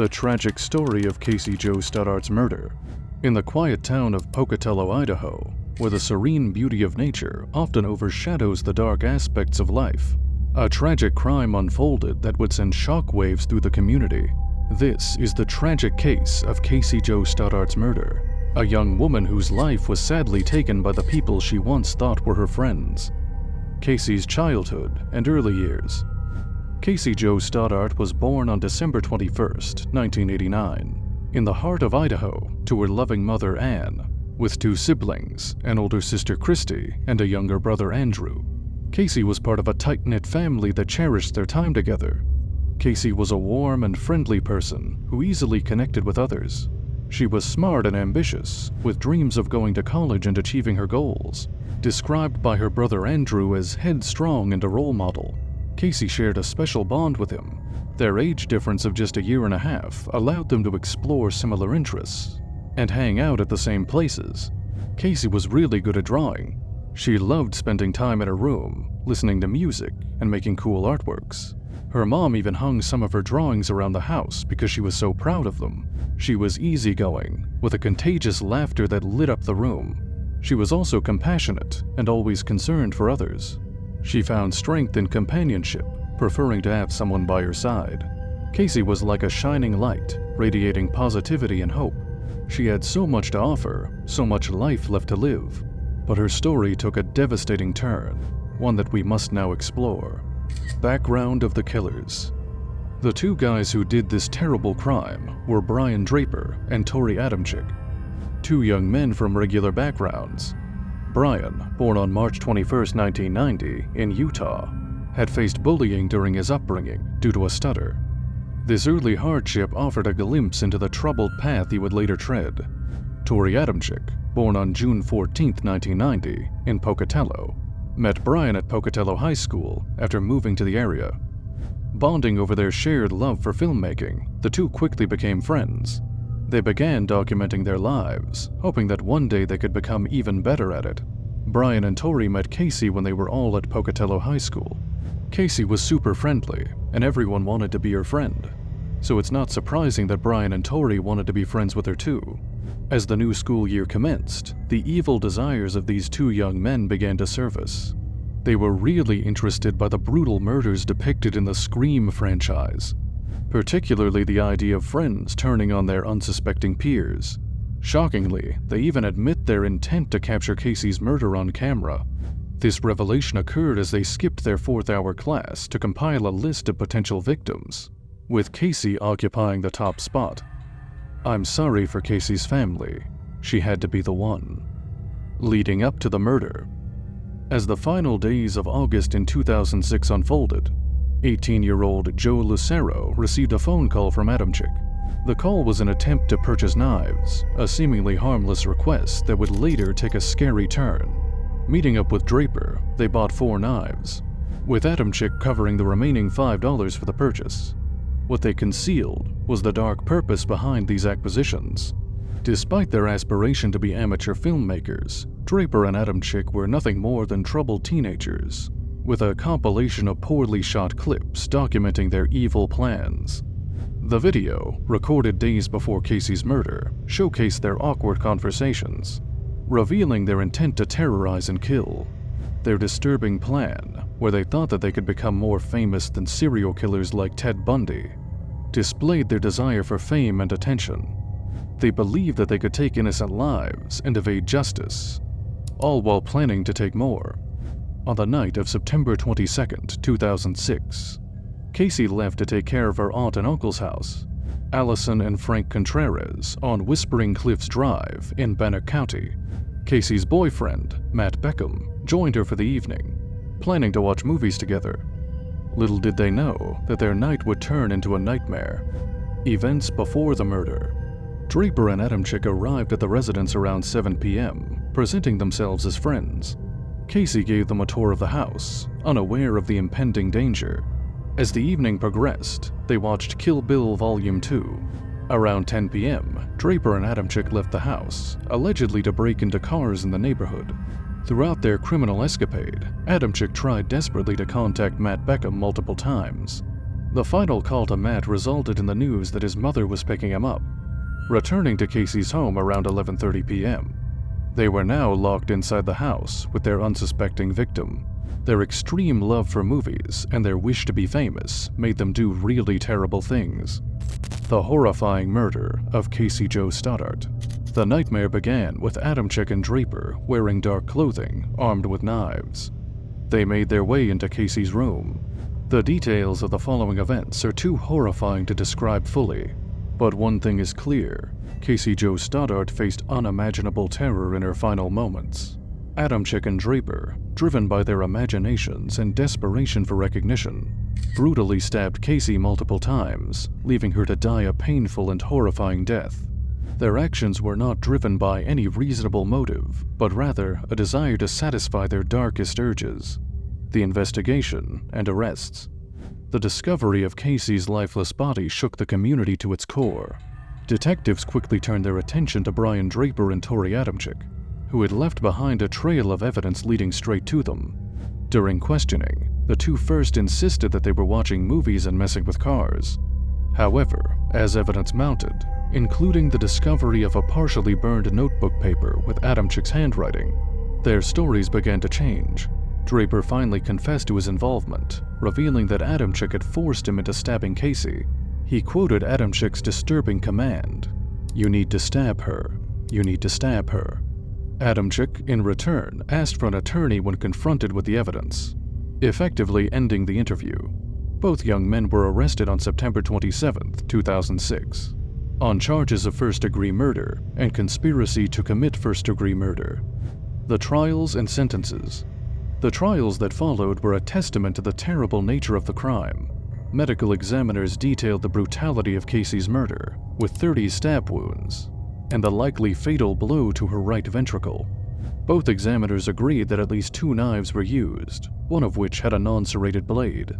The tragic story of Cassie Jo Stoddart's murder. In the quiet town of Pocatello, Idaho, where the serene beauty of nature often overshadows the dark aspects of life, a tragic crime unfolded that would send shockwaves through the community. This is the tragic case of Cassie Jo Stoddart's murder, a young woman whose life was sadly taken by the people she once thought were her friends. Cassie's childhood and early years. Cassie Jo Stoddart was born on December 21, 1989, in the heart of Idaho to her loving mother Anne, with two siblings, an older sister Christy and a younger brother Andrew. Cassie was part of a tight-knit family that cherished their time together. Cassie was a warm and friendly person who easily connected with others. She was smart and ambitious, with dreams of going to college and achieving her goals. Described by her brother Andrew as headstrong and a role model, Cassie shared a special bond with him. Their age difference of just a year and a half allowed them to explore similar interests and hang out at the same places. Cassie was really good at drawing. She loved spending time in her room, listening to music, and making cool artworks. Her mom even hung some of her drawings around the house because she was so proud of them. She was easygoing, with a contagious laughter that lit up the room. She was also compassionate and always concerned for others. She found strength in companionship, preferring to have someone by her side. Cassie was like a shining light, radiating positivity and hope. She had so much to offer, so much life left to live. But her story took a devastating turn, one that we must now explore. Background of the killers. The two guys who did this terrible crime were Brian Draper and Tori Adamczyk, two young men from regular backgrounds. Brian, born on March 21, 1990, in Utah, had faced bullying during his upbringing due to a stutter. This early hardship offered a glimpse into the troubled path he would later tread. Tori Adamczyk, born on June 14, 1990, in Pocatello, met Brian at Pocatello High School after moving to the area. Bonding over their shared love for filmmaking, the two quickly became friends. They began documenting their lives, hoping that one day they could become even better at it. Brian and Tori met Cassie when they were all at Pocatello High School. Cassie was super friendly, and everyone wanted to be her friend. So it's not surprising that Brian and Tori wanted to be friends with her too. As the new school year commenced, the evil desires of these two young men began to surface. They were really interested by the brutal murders depicted in the Scream franchise, particularly the idea of friends turning on their unsuspecting peers. Shockingly, they even admit their intent to capture Cassie's murder on camera. This revelation occurred as they skipped their fourth-hour class to compile a list of potential victims, with Cassie occupying the top spot. I'm sorry for Cassie's family. She had to be the one. Leading up to the murder. As the final days of August in 2006 unfolded, 18-year-old Joe Lucero received a phone call from Adamczyk. The call was an attempt to purchase knives, a seemingly harmless request that would later take a scary turn. Meeting up with Draper, they bought 4 knives, with Adamczyk covering the remaining $5 for the purchase. What they concealed was the dark purpose behind these acquisitions. Despite their aspiration to be amateur filmmakers, Draper and Adamczyk were nothing more than troubled teenagers, with a compilation of poorly shot clips documenting their evil plans. The video, recorded days before Cassie's murder, showcased their awkward conversations, revealing their intent to terrorize and kill. Their disturbing plan, where they thought that they could become more famous than serial killers like Ted Bundy, displayed their desire for fame and attention. They believed that they could take innocent lives and evade justice, all while planning to take more. On the night of September 22, 2006, Cassie left to take care of her aunt and uncle's house, Allison and Frank Contreras, on Whispering Cliffs Drive in Bannock County. Cassie's boyfriend, Matt Beckham, joined her for the evening, planning to watch movies together. Little did they know that their night would turn into a nightmare. Events before the murder. Draper and Adamczyk arrived at the residence around 7 p.m., presenting themselves as friends. Cassie gave them a tour of the house, unaware of the impending danger. As the evening progressed, they watched Kill Bill Volume 2. Around 10 p.m., Draper and Adamczyk left the house, allegedly to break into cars in the neighborhood. Throughout their criminal escapade, Adamczyk tried desperately to contact Matt Beckham multiple times. The final call to Matt resulted in the news that his mother was picking him up, returning to Casey's home around 11:30 p.m. They were now locked inside the house with their unsuspecting victim. Their extreme love for movies and their wish to be famous made them do really terrible things. The horrifying murder of Cassie Jo Stoddart. The nightmare began with Adamczyk and Draper wearing dark clothing, armed with knives. They made their way into Casey's room. The details of the following events are too horrifying to describe fully, but one thing is clear: Cassie Jo Stoddart faced unimaginable terror in her final moments. Adamczyk and Draper, driven by their imaginations and desperation for recognition, brutally stabbed Casey multiple times, leaving her to die a painful and horrifying death. Their actions were not driven by any reasonable motive, but rather a desire to satisfy their darkest urges. The investigation and arrests. The discovery of Casey's lifeless body shook the community to its core. Detectives quickly turned their attention to Brian Draper and Tori Adamczyk, who had left behind a trail of evidence leading straight to them. During questioning, the two first insisted that they were watching movies and messing with cars. However, as evidence mounted, including the discovery of a partially burned notebook paper with Adamczyk's handwriting, their stories began to change. Draper finally confessed to his involvement, revealing that Adamczyk had forced him into stabbing Casey. He quoted Adamczyk's disturbing command, "You need to stab her. You need to stab her." Adamczyk, in return, asked for an attorney when confronted with the evidence, effectively ending the interview. Both young men were arrested on September 27, 2006, on charges of first-degree murder and conspiracy to commit first-degree murder. The trials and sentences. The trials that followed were a testament to the terrible nature of the crime. Medical examiners detailed the brutality of Casey's murder, with 30 stab wounds, and the likely fatal blow to her right ventricle. Both examiners agreed that at least 2 knives were used, one of which had a non-serrated blade.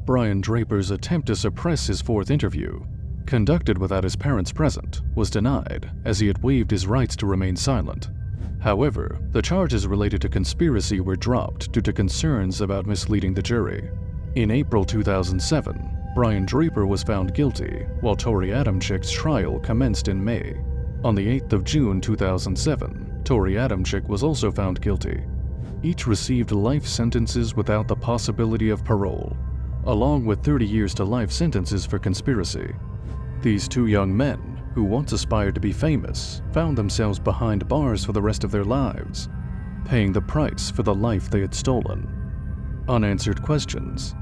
Brian Draper's attempt to suppress his 4th interview, conducted without his parents present, was denied, as he had waived his rights to remain silent. However, the charges related to conspiracy were dropped due to concerns about misleading the jury. In April 2007, Brian Draper was found guilty, while Tori Adamczyk's trial commenced in May. On the 8th of June 2007, Tori Adamczyk was also found guilty. Each received life sentences without the possibility of parole, along with 30 years to life sentences for conspiracy. These 2 young men, who once aspired to be famous, found themselves behind bars for the rest of their lives, paying the price for the life they had stolen. Unanswered questions.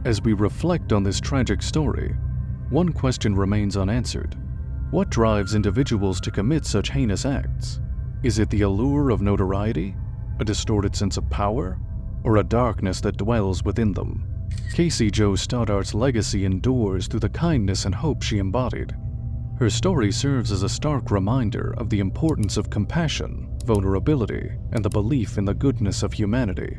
As we reflect on this tragic story, one question remains unanswered. What drives individuals to commit such heinous acts? Is it the allure of notoriety, a distorted sense of power, or a darkness that dwells within them? Cassie Jo Stoddart's legacy endures through the kindness and hope she embodied. Her story serves as a stark reminder of the importance of compassion, vulnerability, and the belief in the goodness of humanity.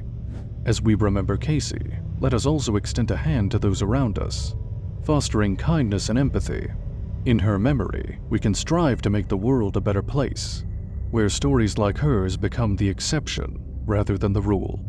As we remember Cassie, let us also extend a hand to those around us, fostering kindness and empathy. In her memory, we can strive to make the world a better place, where stories like hers become the exception rather than the rule.